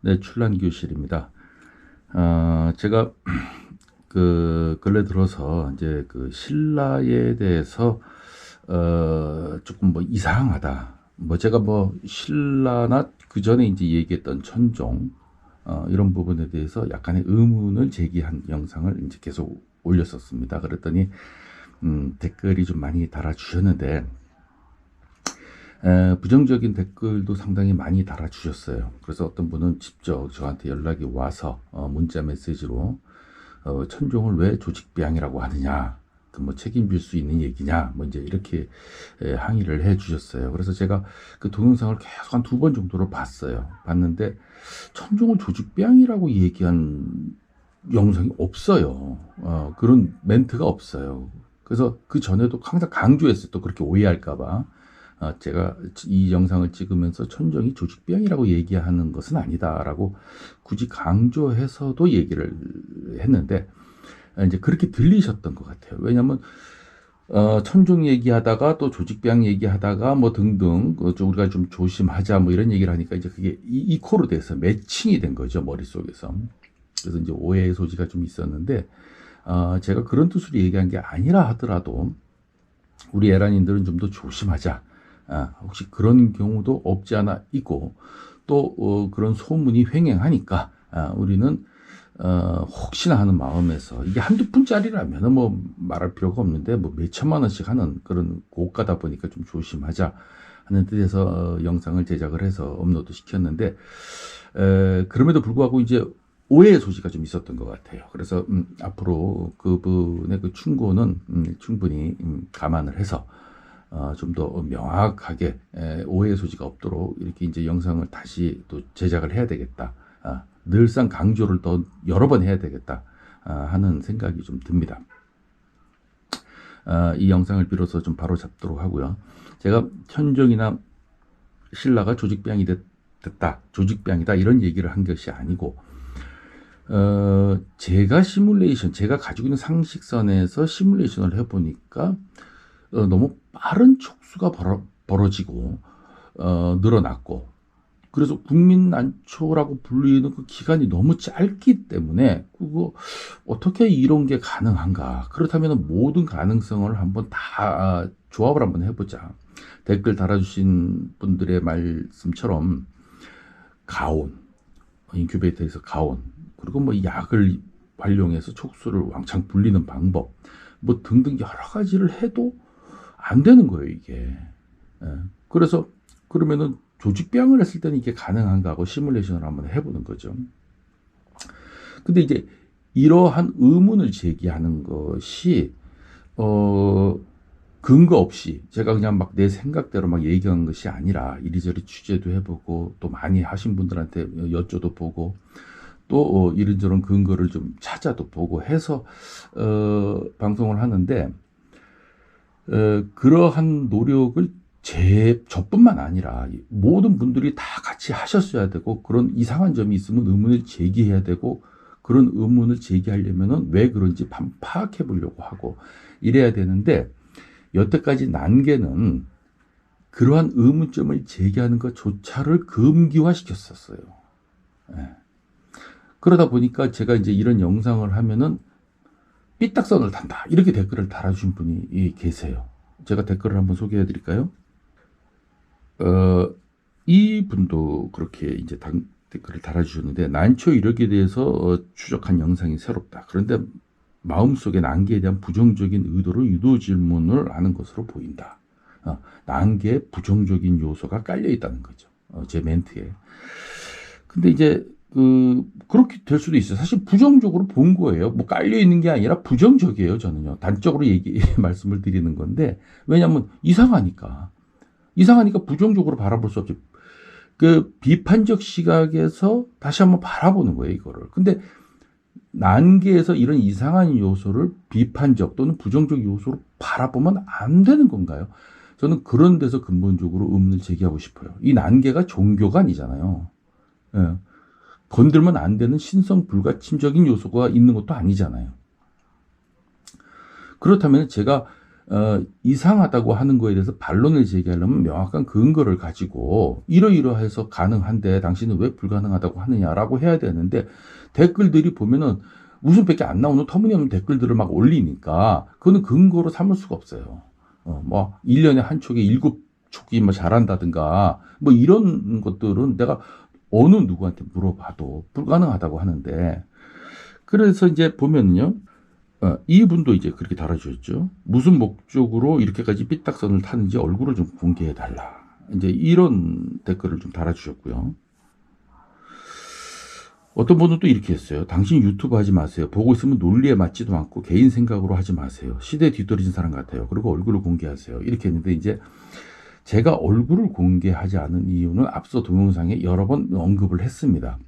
네, 출란교실입니다. 제가 근래 들어서 이제 그 신라에 대해서 조금 뭐 이상하다. 뭐 제가 뭐 신라나 그 전에 이제 얘기했던 천종 이런 부분에 대해서 약간의 의문을 제기한 영상을 이제 계속 올렸었습니다. 그랬더니 댓글이 좀 많이 달아주셨는데 부정적인 댓글도 상당히 많이 달아주셨어요. 그래서 어떤 분은 직접 저한테 연락이 와서 문자 메시지로 천종을 왜 조직비양이라고 하느냐, 그 뭐 책임질 수 있는 얘기냐, 뭐 이제 이렇게 항의를 해주셨어요. 그래서 제가 그 동영상을 계속 한 2번 정도를 봤어요. 봤는데 천종을 조직비양이라고 얘기한 영상이 없어요. 그런 멘트가 없어요. 그래서 그 전에도 항상 강조했어요. 또 그렇게 오해할까봐. 제가 이 영상을 찍으면서 천정이 조직비양이라고 얘기하는 것은 아니다라고 굳이 강조해서도 얘기를 했는데, 이제 그렇게 들리셨던 것 같아요. 왜냐하면 천종 얘기하다가 또 조직비양 얘기하다가 뭐 등등 우리가 좀 조심하자 뭐 이런 얘기를 하니까 이제 그게 이코로 돼서 매칭이 된 거죠, 머릿속에서. 그래서 이제 오해의 소지가 좀 있었는데, 제가 그런 뜻으로 얘기한 게 아니라 하더라도 우리 에란인들은 좀 더 조심하자. 혹시 그런 경우도 없지 않아 있고, 또 그런 소문이 횡행하니까 우리는 혹시나 하는 마음에서, 이게 한두 푼짜리라면 뭐 말할 필요가 없는데 뭐 몇천만 원씩 하는 그런 고가다 보니까 좀 조심하자 하는 뜻에서 영상을 제작을 해서 업로드 시켰는데, 그럼에도 불구하고 이제 오해의 소지가 좀 있었던 것 같아요. 그래서 앞으로 그분의 그 충고는 충분히 감안을 해서 좀 더 명확하게 오해의 소지가 없도록 이렇게 이제 영상을 다시 또 제작을 해야 되겠다. 늘상 강조를 더 여러 번 해야 되겠다 하는 생각이 좀 듭니다. 이 영상을 빌어서 좀 바로 잡도록 하고요. 제가 천종이나 신라가 조직비양이 됐다, 조직비양이다 이런 얘기를 한 것이 아니고, 제가 가지고 있는 상식선에서 시뮬레이션을 해보니까 너무 빠른 촉수가 벌어지고 늘어났고, 그래서 국민난초라고 불리는 그 기간이 너무 짧기 때문에 그거 어떻게 이런 게 가능한가? 그렇다면 모든 가능성을 한번 다 조합을 한번 해보자. 댓글 달아주신 분들의 말씀처럼 가온, 인큐베이터에서 가온, 그리고 뭐 약을 활용해서 촉수를 왕창 불리는 방법, 뭐 등등 여러 가지를 해도 안 되는 거예요, 이게. 그래서 그러면은 조직비양을 했을 때는 이게 가능한가 하고 시뮬레이션을 한번 해보는 거죠. 근데 이제 이러한 의문을 제기하는 것이 근거 없이 제가 그냥 막 내 생각대로 막 얘기한 것이 아니라 이리저리 취재도 해보고 또 많이 하신 분들한테 여쭤도 보고 또 이런저런 근거를 좀 찾아도 보고 해서 방송을 하는데, 그러한 노력을 저뿐만 아니라 모든 분들이 다 같이 하셨어야 되고, 그런 이상한 점이 있으면 의문을 제기해야 되고, 그런 의문을 제기하려면 왜 그런지 파악해 보려고 하고 이래야 되는데, 여태까지 난개는 그러한 의문점을 제기하는 것조차를 금기화 시켰었어요. 그러다 보니까 제가 이제 이런 영상을 하면은 삐딱선을 탄다 이렇게 댓글을 달아주신 분이 계세요. 제가 댓글을 한번 소개해 드릴까요? 이 분도 그렇게 이제 댓글을 달아주셨는데, 난초 이력에 대해서 추적한 영상이 새롭다. 그런데 마음속에 난개에 대한 부정적인 의도로 유도 질문을 하는 것으로 보인다. 난개에 부정적인 요소가 깔려 있다는 거죠. 제 멘트에. 근데 이제 그렇게 될 수도 있어요. 사실 부정적으로 본 거예요. 뭐 깔려 있는 게 아니라 부정적이에요. 저는요. 단적으로 말씀을 드리는 건데, 왜냐하면 이상하니까 부정적으로 바라볼 수 없죠. 그 비판적 시각에서 다시 한번 바라보는 거예요, 이거를. 근데 난개에서 이런 이상한 요소를 비판적 또는 부정적 요소로 바라보면 안 되는 건가요? 저는 그런 데서 근본적으로 의문을 제기하고 싶어요. 이 난개가 종교가 아니잖아요. 예. 건들면 안 되는 신성 불가침적인 요소가 있는 것도 아니잖아요. 그렇다면 제가 이상하다고 하는 거에 대해서 반론을 제기하려면 명확한 근거를 가지고 이러이러해서 가능한데 당신은 왜 불가능하다고 하느냐라고 해야 되는데 댓글들이 보면은 웃음밖에 안 나오는 터무니없는 댓글들을 막 올리니까 그거는 근거로 삼을 수가 없어요. 뭐 1년에 한 촉에 7촉이 뭐 잘한다든가 뭐 이런 것들은 내가 어느 누구한테 물어봐도 불가능하다고 하는데 그래서 이제 보면요. 이분도 이제 그렇게 달아주셨죠. 무슨 목적으로 이렇게까지 삐딱선을 타는지 얼굴을 좀 공개해달라. 이제 이런 댓글을 좀 달아주셨고요. 어떤 분은 또 이렇게 했어요. 당신 유튜브 하지 마세요. 보고 있으면 논리에 맞지도 않고 개인 생각으로 하지 마세요. 시대에 뒤떨어진 사람 같아요. 그리고 얼굴을 공개하세요. 이렇게 했는데 이제 제가 얼굴을 공개하지 않은 이유는 앞서 동영상에 여러 번 언급을 했습니다.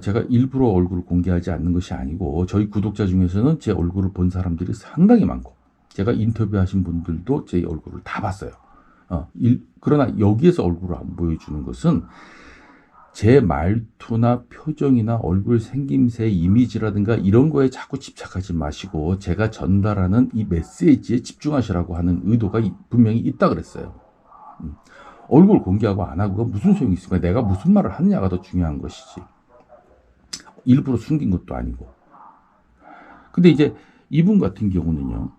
제가 일부러 얼굴을 공개하지 않는 것이 아니고 저희 구독자 중에서는 제 얼굴을 본 사람들이 상당히 많고 제가 인터뷰하신 분들도 제 얼굴을 다 봤어요. 그러나 여기에서 얼굴을 안 보여주는 것은 제 말투나 표정이나 얼굴 생김새, 이미지라든가 이런 거에 자꾸 집착하지 마시고 제가 전달하는 이 메시지에 집중하시라고 하는 의도가 분명히 있다 그랬어요. 얼굴 공개하고 안 하고가 무슨 소용이 있을까? 내가 무슨 말을 하느냐가 더 중요한 것이지. 일부러 숨긴 것도 아니고. 근데 이제 이분 같은 경우는요.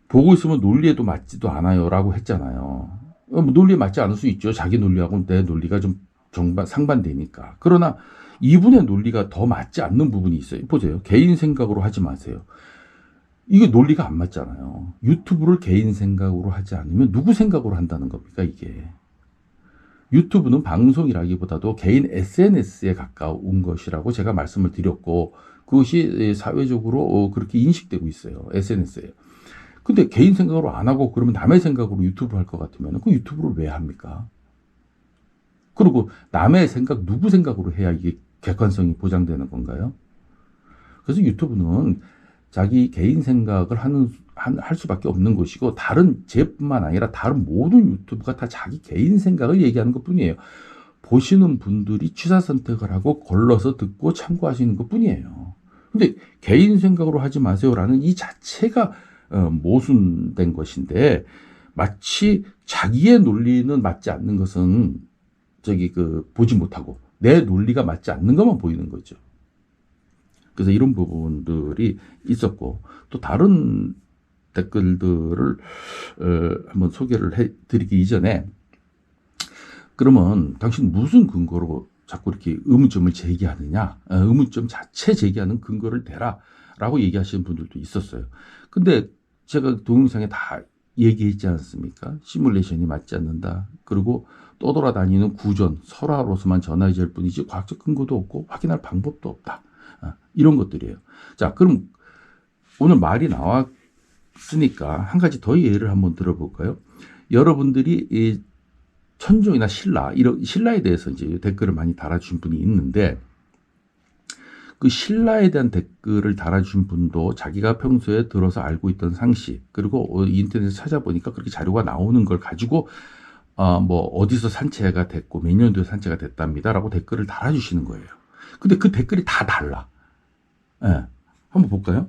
보고 있으면 논리에도 맞지도 않아요 라고 했잖아요. 논리에 맞지 않을 수 있죠. 자기 논리하고 내 논리가 좀 상반되니까. 그러나 이분의 논리가 더 맞지 않는 부분이 있어요. 보세요. 개인 생각으로 하지 마세요. 이게 논리가 안 맞잖아요. 유튜브를 개인 생각으로 하지 않으면 누구 생각으로 한다는 겁니까 이게. 유튜브는 방송이라기보다도 개인 SNS에 가까운 것이라고 제가 말씀을 드렸고 그것이 사회적으로 그렇게 인식되고 있어요. SNS에. 근데 개인 생각으로 안 하고 그러면 남의 생각으로 유튜브를 할 것 같으면 그 유튜브를 왜 합니까? 그리고 남의 생각, 누구 생각으로 해야 이게 객관성이 보장되는 건가요? 그래서 유튜브는 자기 개인 생각을 할 수밖에 없는 것이고 다른 제뿐만 아니라 다른 모든 유튜브가 다 자기 개인 생각을 얘기하는 것 뿐이에요. 보시는 분들이 취사 선택을 하고 걸러서 듣고 참고하시는 것 뿐이에요. 근데 개인 생각으로 하지 마세요라는 이 자체가 모순된 것인데 마치 자기의 논리는 맞지 않는 것은 보지 못하고 내 논리가 맞지 않는 것만 보이는 거죠. 그래서 이런 부분들이 있었고 또 다른 댓글들을 한번 소개를 해드리기 이전에 그러면 당신 무슨 근거로 자꾸 이렇게 의문점을 제기하느냐, 의문점 자체 제기하는 근거를 대라 라고 얘기하시는 분들도 있었어요. 근데 제가 동영상에 다 얘기했지 않습니까? 시뮬레이션이 맞지 않는다. 그리고 떠돌아다니는 구전, 설화로서만 전해질 뿐이지 과학적 근거도 없고 확인할 방법도 없다. 이런 것들이에요. 자, 그럼 오늘 말이 나왔으니까 한 가지 더 예를 한번 들어볼까요? 여러분들이 이 천종이나 신라에 대해서 이제 댓글을 많이 달아주신 분이 있는데 그 신라에 대한 댓글을 달아주신 분도 자기가 평소에 들어서 알고 있던 상식 그리고 인터넷에 찾아보니까 그렇게 자료가 나오는 걸 가지고 뭐 어디서 산채가 됐고 몇 년도에 산채가 됐답니다 라고 댓글을 달아주시는 거예요. 근데 그 댓글이 다 달라. 예, 한번 볼까요?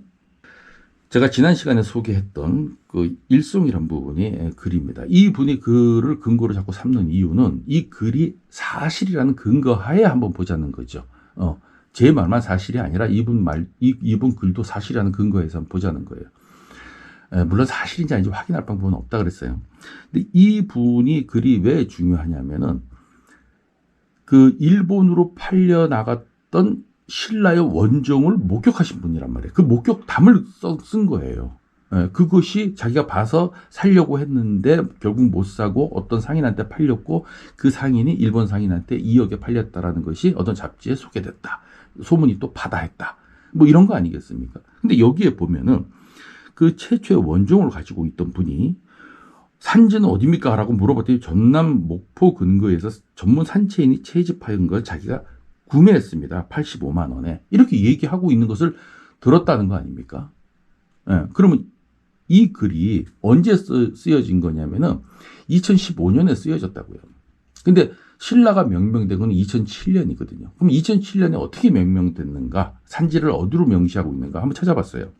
제가 지난 시간에 소개했던 그 일송이란 부분이 글입니다. 이 분이 글을 근거로 자꾸 삼는 이유는 이 글이 사실이라는 근거 하에 한번 보자는 거죠. 제 말만 사실이 아니라 이분 글도 사실이라는 근거에서 한번 보자는 거예요. 물론 사실인지 아닌지 확인할 방법은 없다 그랬어요. 근데 이 분이 글이 왜 중요하냐면은 그 일본으로 팔려 나갔던 신라의 원종을 목격하신 분이란 말이에요. 그 목격담을 쓴 거예요. 그것이 자기가 봐서 살려고 했는데 결국 못 사고 어떤 상인한테 팔렸고 그 상인이 일본 상인한테 2억에 팔렸다라는 것이 어떤 잡지에 소개됐다. 소문이 또 바다했다. 뭐 이런 거 아니겠습니까? 근데 여기에 보면은 그 최초의 원종을 가지고 있던 분이 산지는 어디입니까? 라고 물어봤더니 전남 목포 근거에서 전문 산채인이 채집한 걸 자기가 구매했습니다. 85만 원에. 이렇게 얘기하고 있는 것을 들었다는 거 아닙니까? 그러면 이 글이 언제 쓰여진 거냐면은 2015년에 쓰여졌다고요. 근데 신라가 명명된 건 2007년이거든요. 그럼 2007년에 어떻게 명명됐는가? 산지를 어디로 명시하고 있는가? 한번 찾아봤어요.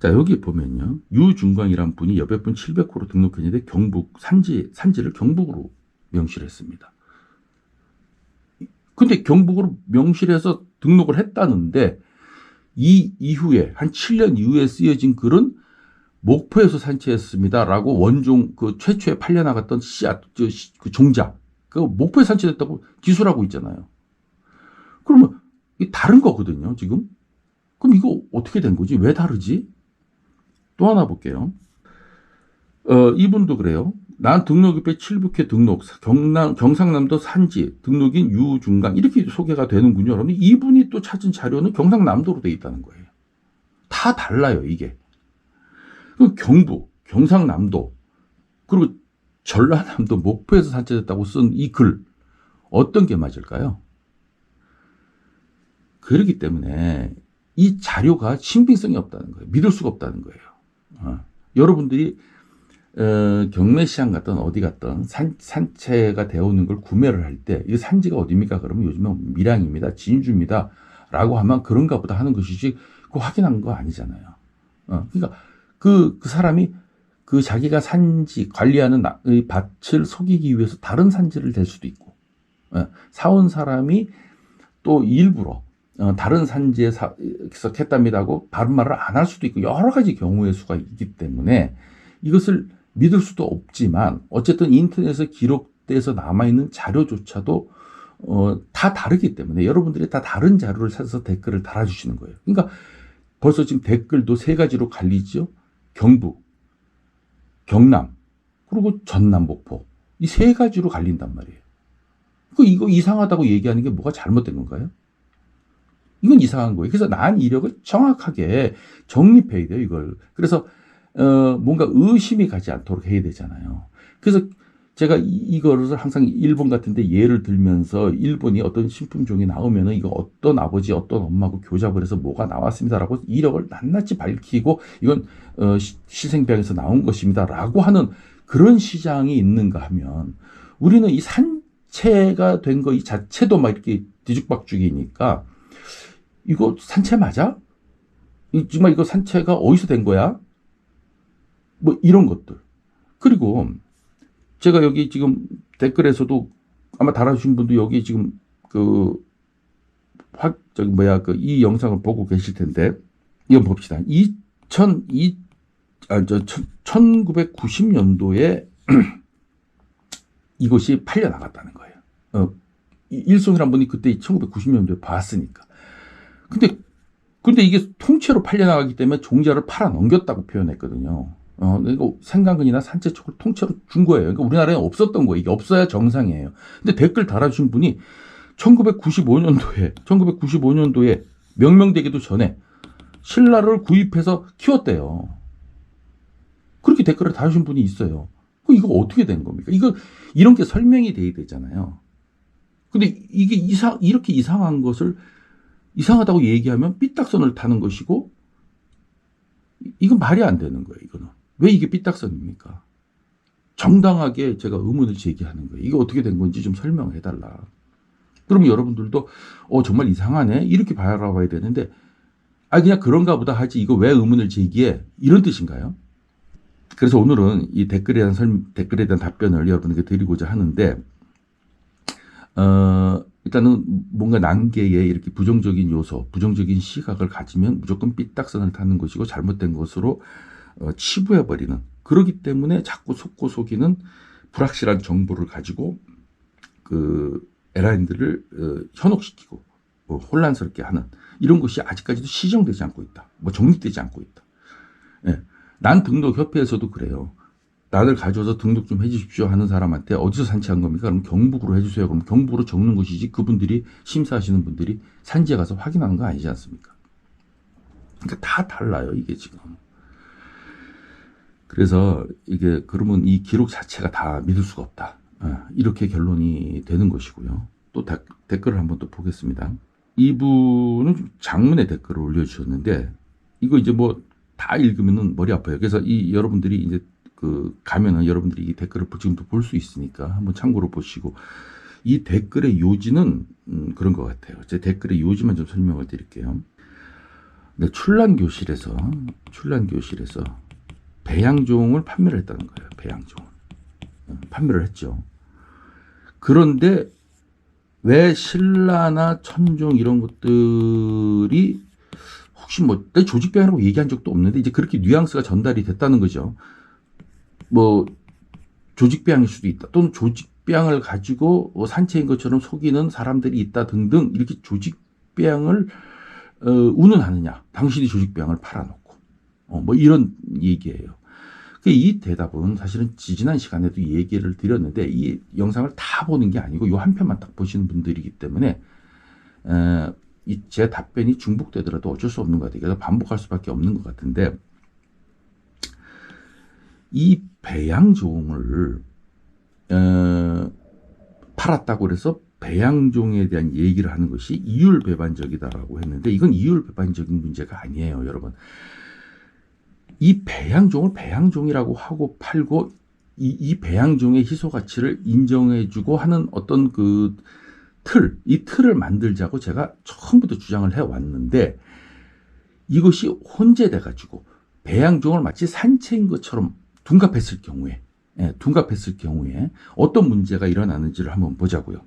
자, 여기 보면요. 유중광이란 분이 여백 분 700호로 등록했는데 경북 산지를 경북으로 명시를 했습니다. 근데 경북으로 명시해서 등록을 했다는데 이 이후에 한 7년 이후에 쓰여진 글은 목포에서 산채했습니다라고 원종 그 최초에 팔려나갔던 씨앗 그 종자 그 목포에 산채했다고 기술하고 있잖아요. 그러면 이게 다른 거거든요, 지금. 그럼 이거 어떻게 된 거지? 왜 다르지? 또 하나 볼게요. 이분도 그래요. 난 등록일배 700회 등록, 경상남도 산지 등록인 유중강 이렇게 소개가 되는군요. 그런데 이분이 또 찾은 자료는 경상남도로 돼 있다는 거예요. 다 달라요, 이게. 경북, 경상남도, 그리고 전라남도 목포에서 산책했다고 쓴 이 글, 어떤 게 맞을까요? 그렇기 때문에 이 자료가 신빙성이 없다는 거예요. 믿을 수가 없다는 거예요. 여러분들이 경매시장 갔든 어디 갔든 산채가 되어 있는 걸 구매를 할 때 이 산지가 어디입니까? 그러면 요즘은 밀양입니다. 진주입니다. 라고 하면 그런가 보다 하는 것이지 그거 확인한 거 아니잖아요. 그러니까 그 사람이 그 자기가 산지 관리하는 밭을 속이기 위해서 다른 산지를 댈 수도 있고 사온 사람이 또 일부러 다른 산지에서 했답니다고 바른 말을 안 할 수도 있고 여러 가지 경우의 수가 있기 때문에 이것을 믿을 수도 없지만 어쨌든 인터넷에 기록돼서 남아있는 자료조차도 다 다르기 때문에 여러분들이 다 다른 자료를 찾아서 댓글을 달아주시는 거예요. 그러니까 벌써 지금 댓글도 세 가지로 갈리죠. 경북, 경남, 그리고 전남, 목포 이 세 가지로 갈린단 말이에요. 이거 이상하다고 얘기하는 게 뭐가 잘못된 건가요? 이건 이상한 거예요. 그래서 난 이력을 정확하게 정립해야 돼요, 이걸. 그래서 뭔가 의심이 가지 않도록 해야 되잖아요. 그래서 제가 이거를 항상 일본 같은데 예를 들면서 일본이 어떤 신품종이 나오면은 이거 어떤 아버지 어떤 엄마하고 교잡을 해서 뭐가 나왔습니다라고 이력을 낱낱이 밝히고 이건 실생병에서 나온 것입니다라고 하는 그런 시장이 있는가 하면 우리는 이 산채가 된 거 이 자체도 막 이렇게 뒤죽박죽이니까 이거 산채 맞아? 정말 이거 산채가 어디서 된 거야? 뭐 이런 것들. 그리고 제가 여기 지금 댓글에서도 아마 달아주신 분도 여기 지금 이 영상을 보고 계실 텐데 이건 봅시다. 1990년도에 이것이 팔려 나갔다는 거예요. 일송이란 분이 그때 1990년도에 봤으니까. 근데 이게 통째로 팔려 나가기 때문에 종자를 팔아 넘겼다고 표현했거든요. 그러니까 생강근이나 산채 쪽을 통째로 준 거예요. 그러니까 우리나라에 없었던 거예요. 이게 없어야 정상이에요. 근데 댓글 달아주신 분이 1995년도에 명명되기도 전에 신라를 구입해서 키웠대요. 그렇게 댓글을 달아주신 분이 있어요. 이거 어떻게 된 겁니까? 이런 게 설명이 돼야 되잖아요. 근데 이게 이렇게 이상한 것을 이상하다고 얘기하면 삐딱선을 타는 것이고 이건 말이 안 되는 거예요. 이거는. 왜 이게 삐딱선입니까? 정당하게 제가 의문을 제기하는 거예요. 이게 어떻게 된 건지 좀 설명을 해달라. 그러면 여러분들도 정말 이상하네 이렇게 바라봐야 되는데 그냥 그런가 보다 하지 이거 왜 의문을 제기해 이런 뜻인가요? 그래서 오늘은 이 댓글에 대한 답변을 여러분에게 드리고자 하는데 일단은 뭔가 난개에 이렇게 부정적인 요소, 부정적인 시각을 가지면 무조건 삐딱선을 타는 것이고 잘못된 것으로 치부해버리는 그러기 때문에 자꾸 속고 속이는 불확실한 정보를 가지고 에라인들을 현혹시키고 혼란스럽게 하는 이런 것이 아직까지도 시정되지 않고 있다. 정립되지 않고 있다. 예. 난 등록협회에서도 그래요. 나를 가져와서 등록 좀 해주십시오 하는 사람한테 어디서 산채한 겁니까? 그럼 경북으로 해주세요. 그럼 경북으로 적는 것이지 그분들이 심사하시는 분들이 산지에 가서 확인하는 거 아니지 않습니까? 그러니까 다 달라요 이게 지금. 그래서 이게 그러면 이 기록 자체가 다 믿을 수가 없다. 이렇게 결론이 되는 것이고요. 또 댓글을 한번 또 보겠습니다. 이분은 장문의 댓글을 올려주셨는데 이거 이제 다 읽으면은 머리 아파요. 그래서 여러분들이 이제 가면은 여러분들이 이 댓글을 지금도 볼 수 있으니까 한번 참고로 보시고 이 댓글의 요지는 그런 것 같아요. 제 댓글의 요지만 좀 설명을 드릴게요. 네, 출란교실에서 배양종을 판매를 했다는 거예요. 배양종을 판매를 했죠. 그런데 왜 신라나 천종 이런 것들이 혹시 뭐 내 조직배양이라고 얘기한 적도 없는데 이제 그렇게 뉘앙스가 전달이 됐다는 거죠. 뭐 조직배양일 수도 있다. 또는 조직배양을 가지고 산채인 것처럼 속이는 사람들이 있다 등등 이렇게 조직배양을 운운하느냐. 당신이 조직배양을 팔아놓고 뭐 이런 얘기예요. 이 대답은 사실은 지지난 시간에도 얘기를 드렸는데 이 영상을 다 보는 게 아니고 요 한 편만 딱 보시는 분들이기 때문에 제 답변이 중복되더라도 어쩔 수 없는 것 같아요. 그래서 반복할 수밖에 없는 것 같은데 이 배양종을 팔았다고 해서 배양종에 대한 얘기를 하는 것이 이율배반적이다라고 했는데 이건 이율배반적인 문제가 아니에요, 여러분. 이 배양종을 배양종이라고 하고 팔고 이 배양종의 희소 가치를 인정해주고 하는 어떤 그 이 틀을 만들자고 제가 처음부터 주장을 해왔는데 이것이 혼재돼가지고 배양종을 마치 산채인 것처럼 둔갑했을 경우에 어떤 문제가 일어나는지를 한번 보자고요.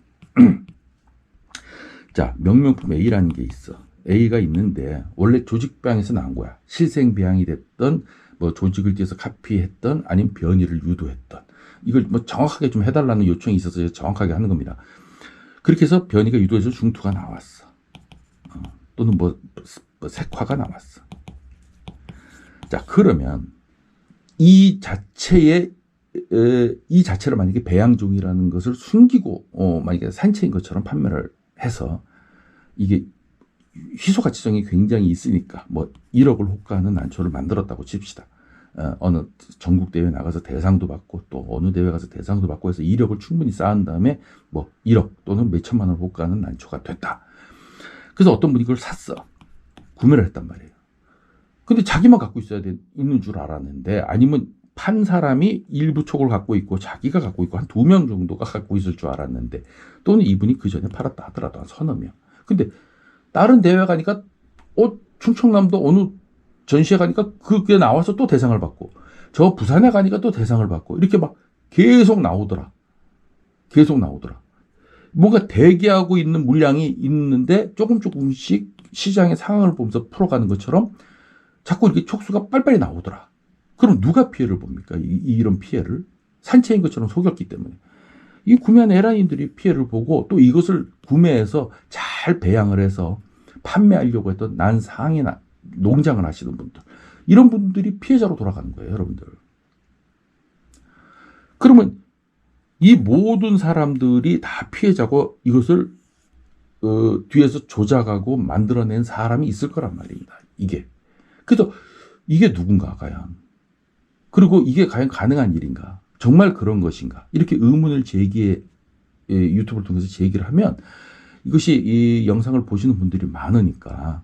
자, 명명품 A라는 게 있어. A가 있는데 원래 조직배양에서 나온 거야. 실생배양이 됐던 뭐 조직을 띄어서 카피했던 아니면 변이를 유도했던 이걸 뭐 정확하게 좀 해달라는 요청이 있어서 정확하게 하는 겁니다. 그렇게 해서 변이가 유도해서 중투가 나왔어. 또는 뭐 색화가 나왔어. 자, 그러면 이 자체를 만약에 배양종이라는 것을 숨기고 만약에 산채인 것처럼 판매를 해서 이게 희소 가치성이 굉장히 있으니까 뭐 1억을 호가하는 난초를 만들었다고 칩시다. 어느 전국 대회 나가서 대상도 받고 또 어느 대회 가서 대상도 받고 해서 이력을 충분히 쌓은 다음에 뭐 1억 또는 몇 천만 원 호가하는 난초가 됐다. 그래서 어떤 분이 그걸 샀어. 구매를 했단 말이에요. 근데 자기만 갖고 있는 줄 알았는데 아니면 판 사람이 일부 촉을 갖고 있고 자기가 갖고 있고 한 2명 정도가 갖고 있을 줄 알았는데 또는 이분이 그 전에 팔았다 하더라도 한 서너 명. 근데 다른 대회 가니까 충청남도 어느 전시회 가니까 그게 나와서 또 대상을 받고 저 부산에 가니까 또 대상을 받고 이렇게 막 계속 나오더라. 뭔가 대기하고 있는 물량이 있는데 조금씩 시장의 상황을 보면서 풀어가는 것처럼 자꾸 이렇게 촉수가 빨리빨리 나오더라. 그럼 누가 피해를 봅니까? 이런 피해를 산채인 것처럼 속였기 때문에 이 구매한 에란인들이 피해를 보고 또 이것을 구매해서 잘 배양을 해서 판매하려고 했던 난상이나 농장을 하시는 분들 이런 분들이 피해자로 돌아가는 거예요, 여러분들. 그러면 이 모든 사람들이 다 피해자고 이것을 뒤에서 조작하고 만들어낸 사람이 있을 거란 말입니다. 이게. 그래서 이게 누군가 과연. 그리고 이게 과연 가능한 일인가? 정말 그런 것인가? 이렇게 의문을 유튜브를 통해서 제기를 하면 이것이 이 영상을 보시는 분들이 많으니까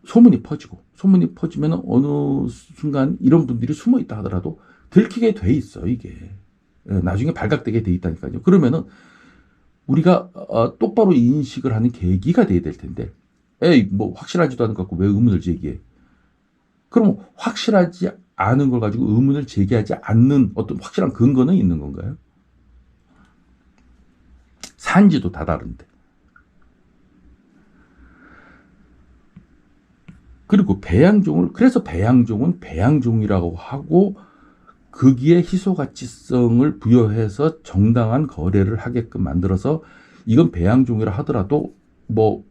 소문이 퍼지면 어느 순간 이런 분들이 숨어 있다 하더라도 들키게 돼 있어, 이게. 나중에 발각되게 돼 있다니까요. 그러면은 우리가 똑바로 인식을 하는 계기가 돼야 될 텐데, 뭐 확실하지도 않은 것 같고 왜 의문을 제기해? 그럼 확실하지 않은 걸 가지고 의문을 제기하지 않는 어떤 확실한 근거는 있는 건가요? 산지도 다 다른데. 그리고 그래서 배양종은 배양종이라고 하고 거기에 희소가치성을 부여해서 정당한 거래를 하게끔 만들어서 이건 배양종이라 하더라도 뭐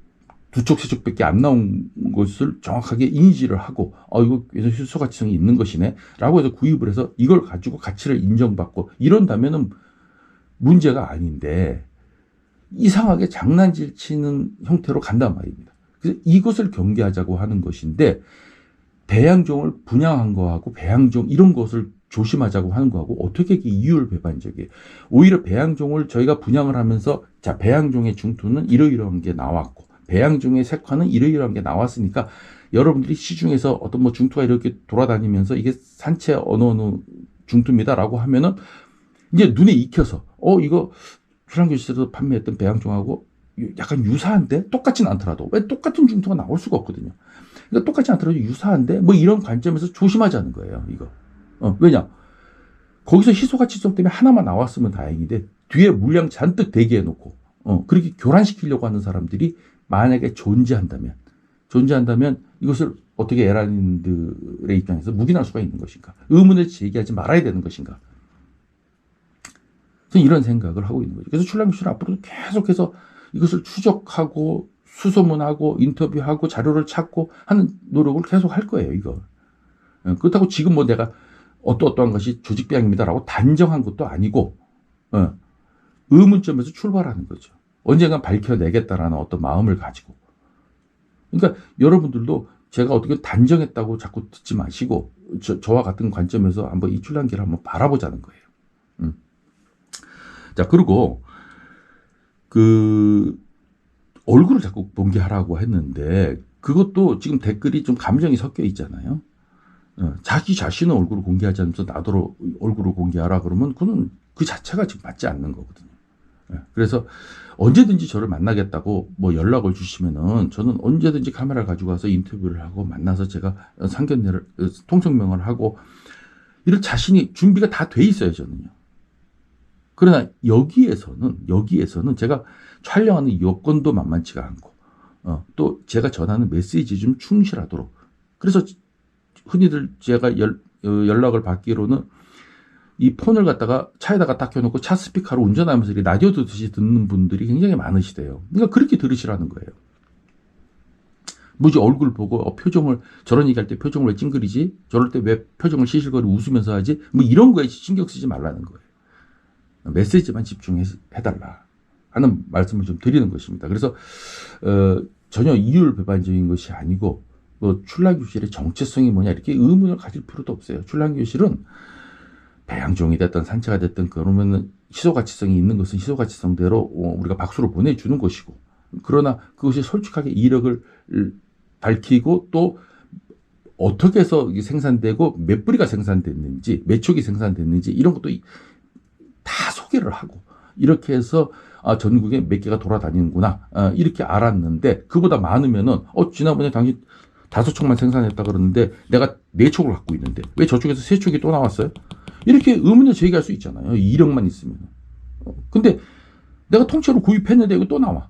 두 쪽, 세 쪽밖에 안 나온 것을 정확하게 인지를 하고 이거 희소가치성이 있는 것이네 라고 해서 구입을 해서 이걸 가지고 가치를 인정받고 이런다면은 문제가 아닌데 이상하게 장난질 치는 형태로 간단 말입니다. 그래서 이것을 경계하자고 하는 것인데 배양종을 분양한 거하고 배양종 이런 것을 조심하자고 하는 거하고 어떻게 이율배반적이에요. 오히려 배양종을 저희가 분양을 하면서 자 배양종의 중투는 이러이러한 게 나왔고 배양종의 색화는 이러이러한 게 나왔으니까 여러분들이 시중에서 어떤 뭐 중투가 이렇게 돌아다니면서 이게 산채 어느 중투입니다라고 하면은 이제 눈에 익혀서 이거 출란교실에서 판매했던 배양종하고 약간 유사한데 똑같진 않더라도 왜 똑같은 중투가 나올 수가 없거든요. 그러니까 똑같지 않더라도 유사한데 뭐 이런 관점에서 조심하자는 거예요. 이거. 왜냐? 거기서 희소가치성 때문에 하나만 나왔으면 다행인데 뒤에 물량 잔뜩 대기해 놓고 그렇게 교란시키려고 하는 사람들이 만약에 존재한다면 이것을 어떻게 에란인들의 입장에서 묵인할 수가 있는 것인가? 의문을 제기하지 말아야 되는 것인가? 저는 이런 생각을 하고 있는 거죠. 그래서 출란교실은 앞으로도 계속해서 이것을 추적하고 수소문하고 인터뷰하고 자료를 찾고 하는 노력을 계속 할 거예요. 이거. 그렇다고 지금 뭐 내가 어떠한 것이 조직비양입니다라고 단정한 것도 아니고 의문점에서 출발하는 거죠. 언젠간 밝혀내겠다라는 어떤 마음을 가지고. 그러니까 여러분들도 제가 어떻게 단정했다고 자꾸 듣지 마시고 저와 같은 관점에서 한번 이 출란기를 한번 바라보자는 거예요. 자, 그리고 그 얼굴을 자꾸 공개하라고 했는데 그것도 지금 댓글이 좀 감정이 섞여 있잖아요. 자기 자신의 얼굴을 공개하지 않으면서 나도 얼굴을 공개하라 그러면 그는 그 자체가 지금 맞지 않는 거거든요. 그래서 언제든지 저를 만나겠다고 뭐 연락을 주시면은 저는 언제든지 카메라 가지고 가서 인터뷰를 하고 만나서 제가 상견례를 통성명을 하고 이럴 자신이 준비가 다 돼 있어요, 저는요. 그러나 여기에서는 제가 촬영하는 여건도 만만치가 않고 또 제가 전하는 메시지에 좀 충실하도록. 그래서 흔히들 제가 연락을 받기로는 이 폰을 갖다가 차에다가 딱 켜놓고 차 스피커로 운전하면서 이렇게 라디오 듣듯이 듣는 분들이 굉장히 많으시대요. 그러니까 그렇게 들으시라는 거예요. 뭐지 얼굴 보고 표정을 저런 얘기할 때 표정을 왜 찡그리지? 저럴 때 왜 표정을 시실거리 웃으면서 하지? 뭐 이런 거에 신경 쓰지 말라는 거예요. 메시지만 집중해달라 하는 말씀을 좀 드리는 것입니다. 그래서 전혀 이율 배반적인 것이 아니고 뭐 출란교실의 정체성이 뭐냐 이렇게 의문을 가질 필요도 없어요. 출란교실은 배양종이 됐든 산채가 됐든 그러면은 희소가치성이 있는 것은 희소가치성대로 우리가 박수를 보내주는 것이고, 그러나 그것이 솔직하게 이력을 밝히고 또 어떻게 해서 생산되고 몇 뿌리가 생산됐는지 몇 촉이 생산됐는지 이런 것도 다 소개를 하고 이렇게 해서 전국에 몇 개가 돌아다니는구나 이렇게 알았는데, 그보다 많으면은 지난번에 당신 5촉만 생산했다 그러는데 내가 4촉을 갖고 있는데 왜 저쪽에서 3촉이 또 나왔어요? 이렇게 의문을 제기할 수 있잖아요. 이력만 있으면. 근데 내가 통째로 구입했는데 이거 또 나와.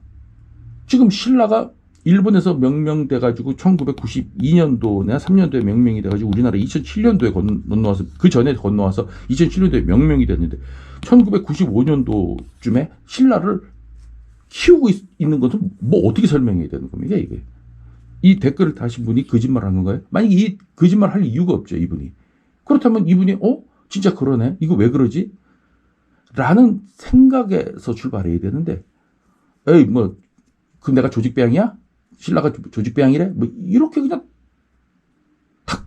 지금 신라가 일본에서 명명돼가지고 1992년도나 3년도에 명명이 돼가지고 우리나라 2007년도에 건너와서 그 전에 건너와서 2007년도에 명명이 됐는데 1995년도쯤에 신라를 키우고 있는 것은 뭐 어떻게 설명해야 되는 겁니까 이게? 이 댓글을 다신 분이 거짓말하는 건가요? 만약에 이 거짓말 할 이유가 없죠 이분이. 그렇다면 이분이 진짜 그러네? 이거 왜 그러지? 라는 생각에서 출발해야 되는데, 에이 그 내가 조직배양이야? 신라가 조직배양이래? 뭐 이렇게 그냥 탁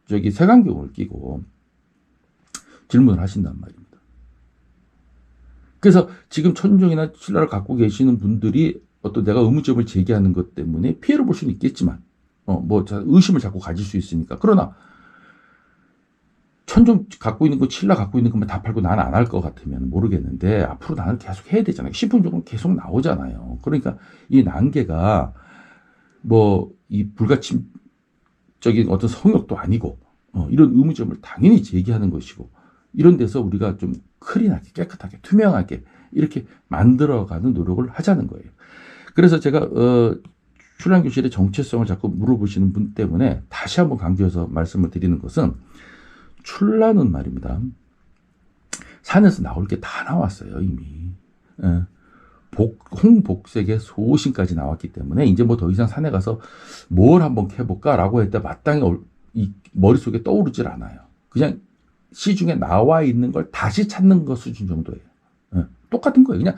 색안경을 끼고 질문을 하신단 말입니다. 그래서 지금 천종이나 신라를 갖고 계시는 분들이 어떤 내가 의문점을 제기하는 것 때문에 피해를 볼 수는 있겠지만 의심을 자꾸 가질 수 있으니까. 그러나 천종 갖고 있는 거, 신라 갖고 있는 것만 다 팔고 나는 안 할 것 같으면 모르겠는데 앞으로 나는 계속 해야 되잖아요. 식품종은 계속 나오잖아요. 그러니까 이 난계가 이 불가침적인 어떤 성역도 아니고 이런 의문점을 당연히 제기하는 것이고, 이런 데서 우리가 좀 클린하게 깨끗하게 투명하게 이렇게 만들어가는 노력을 하자는 거예요. 그래서 제가 출란교실의 정체성을 자꾸 물어보시는 분 때문에 다시 한번 강조해서 말씀을 드리는 것은, 출란은 말입니다. 산에서 나올 게 다 나왔어요 이미. 홍복색의 소신까지 나왔기 때문에 이제 더 이상 산에 가서 뭘 한번 캐볼까라고 했다 마땅히 이 머릿속에 떠오르질 않아요. 그냥 시중에 나와 있는 걸 다시 찾는 것 수준 정도예요. 똑같은 거예요. 그냥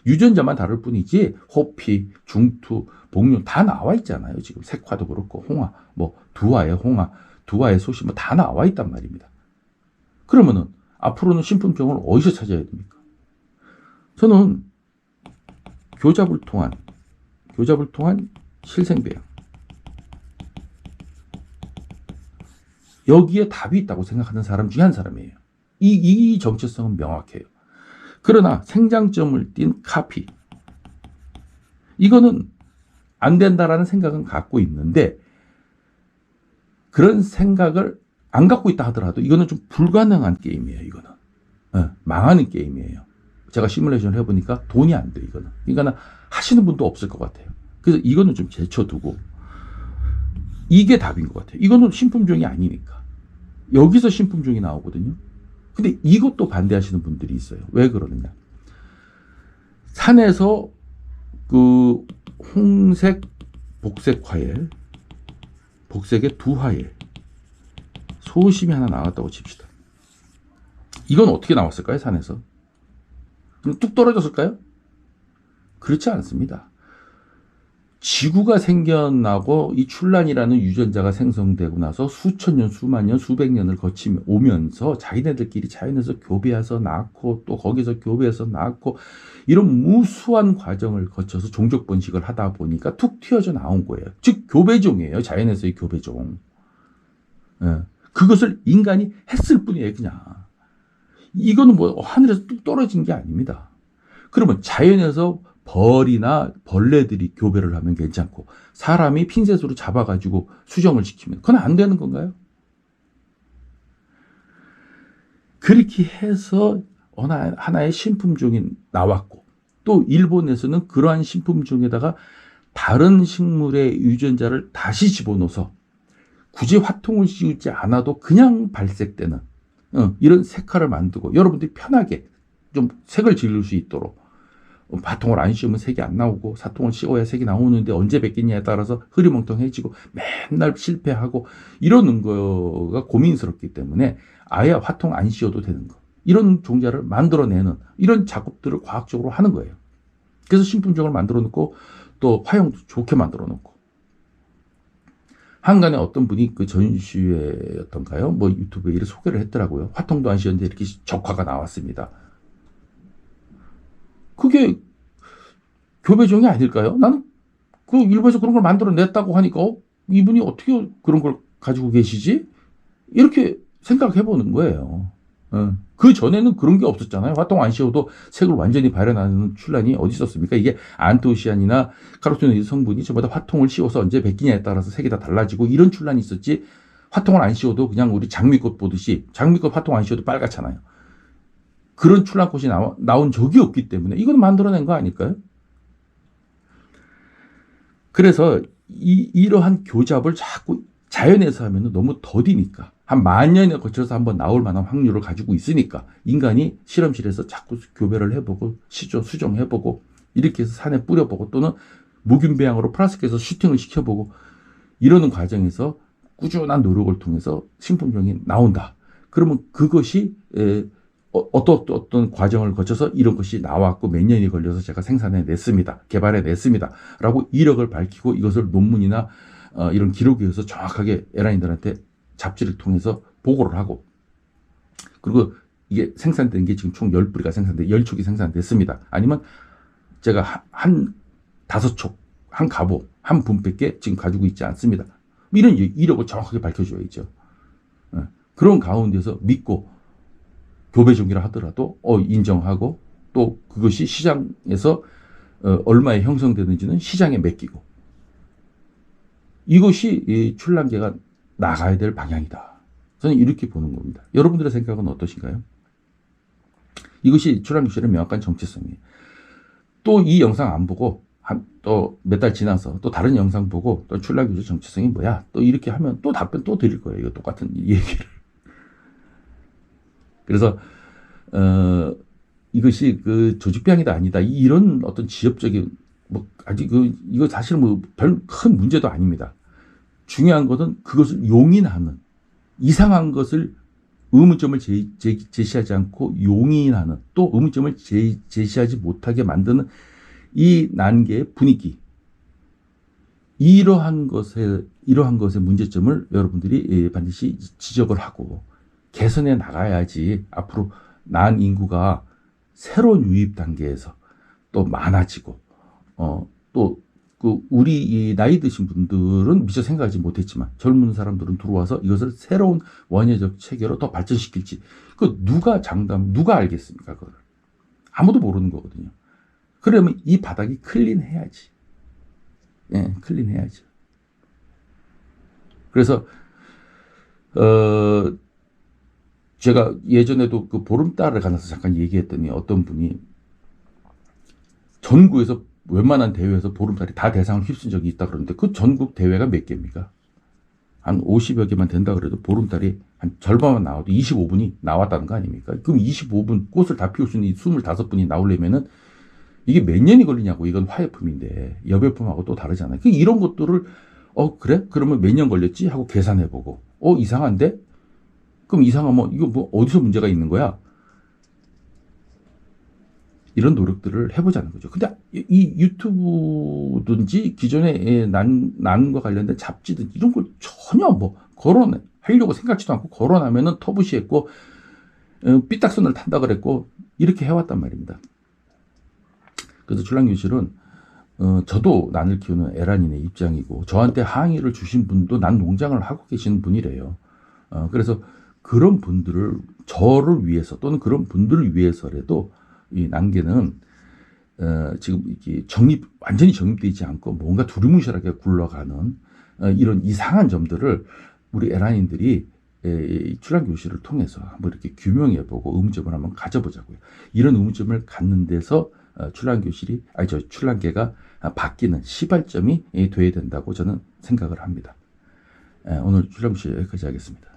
유전자만 다를 뿐이지 호피, 중투, 복륜 다 나와 있잖아요. 지금 색화도 그렇고 홍화, 두화의 홍화, 두화의 소시 다 나와 있단 말입니다. 그러면은 앞으로는 신품종을 어디서 찾아야 됩니까? 저는 교잡을 통한 실생배양, 여기에 답이 있다고 생각하는 사람 중에 한 사람이에요. 이 정체성은 명확해요. 그러나 생장점을 띤 카피, 이거는 안 된다라는 생각은 갖고 있는데 그런 생각을 안 갖고 있다 하더라도 이거는 좀 불가능한 게임이에요. 이거는 망하는 게임이에요. 제가 시뮬레이션을 해보니까 돈이 안 돼. 이거는 그러니까 하시는 분도 없을 것 같아요. 그래서 이거는 좀 제쳐두고 이게 답인 것 같아요. 이거는 신품종이 아니니까 여기서 신품종이 나오거든요. 근데 이것도 반대하시는 분들이 있어요. 왜 그러느냐? 산에서 그 홍색 복색 화일, 복색의 두 화일, 소심이 하나 나왔다고 칩시다. 이건 어떻게 나왔을까요? 산에서 그럼 뚝 떨어졌을까요? 그렇지 않습니다. 지구가 생겨나고 이 출란이라는 유전자가 생성되고 나서 수천 년, 수만 년, 수백 년을 거치며 오면서 자기네들끼리 자연에서 교배해서 낳고 또 거기서 교배해서 낳고 이런 무수한 과정을 거쳐서 종족 번식을 하다 보니까 툭 튀어져 나온 거예요. 즉 교배종이에요. 자연에서의 교배종. 예. 그것을 인간이 했을 뿐이에요. 그냥. 이거는 뭐 하늘에서 뚝 떨어진 게 아닙니다. 그러면 자연에서 벌이나 벌레들이 교배를 하면 괜찮고 사람이 핀셋으로 잡아가지고 수정을 시키면 그건 안 되는 건가요? 그렇게 해서 하나의 신품종이 나왔고 또 일본에서는 그러한 신품종에다가 다른 식물의 유전자를 다시 집어넣어서 굳이 화통을 씌우지 않아도 그냥 발색되는 이런 색깔을 만들고 여러분들이 편하게 좀 색을 지을 수 있도록 화통을 안 씌우면 색이 안 나오고 사통을 씌워야 색이 나오는데 언제 뵙겠냐에 따라서 흐리멍텅해지고 맨날 실패하고 이러는 거가 고민스럽기 때문에 아예 화통 안 씌워도 되는 거 이런 종자를 만들어내는 이런 작업들을 과학적으로 하는 거예요. 그래서 신품종을 만들어 놓고 또 화형도 좋게 만들어 놓고 한간에 어떤 분이 그 전시회였던가요? 뭐 유튜브에 이렇게 소개를 했더라고요. 화통도 안 씌웠는데 이렇게 적화가 나왔습니다. 그게 교배종이 아닐까요? 나는 그 일본에서 그런 걸 만들어냈다고 하니까 이분이 어떻게 그런 걸 가지고 계시지? 이렇게 생각해 보는 거예요. 그 전에는 그런 게 없었잖아요. 화통 안 씌워도 색을 완전히 발현하는 출란이 어디 있었습니까? 이게 안토시아닌이나 카로티노이드 성분이 전부 다 화통을 씌워서 언제 뱉기냐에 따라서 색이 다 달라지고 이런 출란이 있었지. 화통을 안 씌워도 그냥 우리 장미꽃 보듯이 장미꽃 화통 안 씌워도 빨갛잖아요. 그런 출란꽃이 나온 적이 없기 때문에 이건 만들어낸 거 아닐까요? 그래서 이러한 교잡을 자꾸 자연에서 하면 너무 더디니까 한 10,000년에 거쳐서 한번 나올 만한 확률을 가지고 있으니까 인간이 실험실에서 자꾸 교배를 해보고 수정해보고 이렇게 해서 산에 뿌려보고 또는 무균배양으로 플라스틱에서 슈팅을 시켜보고 이러는 과정에서 꾸준한 노력을 통해서 신품종이 나온다. 그러면 그것이 어떤 과정을 거쳐서 이런 것이 나왔고 몇 년이 걸려서 제가 생산해냈습니다. 개발해냈습니다. 라고 이력을 밝히고 이것을 논문이나 이런 기록에 의해서 정확하게 에라인들한테 잡지를 통해서 보고를 하고 그리고 이게 생산된 게 지금 총 10뿌리가 생산돼 10촉이 생산됐습니다. 아니면 제가 한 5촉, 한 가보, 한 분밖에 지금 가지고 있지 않습니다. 이런 이력을 정확하게 밝혀줘야죠. 그런 가운데서 믿고 교배종이라 하더라도 인정하고 또 그것이 시장에서 얼마에 형성되는지는 시장에 맡기고 이것이 이 출란계가 나가야 될 방향이다. 저는 이렇게 보는 겁니다. 여러분들의 생각은 어떠신가요? 이것이 출란교실의 명확한 정체성이에요. 또 이 영상 안 보고 또 몇 달 지나서 또 다른 영상 보고 또 출란교실 정체성이 뭐야? 또 이렇게 하면 또 답변 또 드릴 거예요. 이거 똑같은 얘기를. 그래서 이것이 그 조직병이다 아니다 이런 어떤 지엽적인 뭐 아직 이거 사실 뭐 별 큰 문제도 아닙니다. 중요한 것은 그것을 용인하는 이상한 것을 의문점을 제시하지 않고 용인하는 또 의문점을 제시하지 못하게 만드는 이 난계의 분위기 이러한 것의 문제점을 여러분들이 반드시 지적을 하고 개선해 나가야지 앞으로 난 인구가 새로운 유입 단계에서 또 많아지고 또 그 우리 이 나이 드신 분들은 미처 생각하지 못했지만 젊은 사람들은 들어와서 이것을 새로운 원예적 체계로 더 발전시킬지 누가 알겠습니까? 그걸 아무도 모르는 거거든요. 그러면 이 바닥이 클린해야지. 클린해야죠. 그래서 제가 예전에도 그 보름달을 가서 잠깐 얘기했더니 어떤 분이 전국에서 웬만한 대회에서 보름달이 다 대상을 휩쓴 적이 있다 그러는데 그 전국 대회가 몇 개입니까? 한 50여 개만 된다 그래도 보름달이 한 절반만 나와도 25분이 나왔다는 거 아닙니까? 그럼 25분 꽃을 다 피울 수 있는 25분이 나오려면은 이게 몇 년이 걸리냐고. 이건 화해품인데 여배품하고 또 다르잖아요. 이런 것들을 그래? 그러면 몇 년 걸렸지? 하고 계산해보고 이상한데? 그럼 이상하면 이거 뭐 어디서 문제가 있는 거야? 이런 노력들을 해보자는 거죠. 근데 이 유튜브든지 기존에 난과 관련된 잡지든 이런 걸 전혀 뭐 거론하려고 생각지도 않고 거론하면은 터부시했고 삐딱선을 탄다 그랬고 이렇게 해왔단 말입니다. 그래서 출랑교실은 저도 난을 키우는 에란인의 입장이고 저한테 항의를 주신 분도 난 농장을 하고 계시는 분이래요. 그래서 그런 분들을 저를 위해서 또는 그런 분들을 위해서라도 이 난개는 지금 이게 완전히 정립되지 않고 뭔가 두리뭉실하게 굴러가는 이런 이상한 점들을 우리 에란인들이 출랑교실을 통해서 한번 이렇게 규명해보고 의문점을 한번 가져보자고요. 이런 의문점을 갖는 데서 출랑개가 바뀌는 시발점이 돼야 된다고 저는 생각을 합니다. 오늘 출랑교실 여기까지 하겠습니다.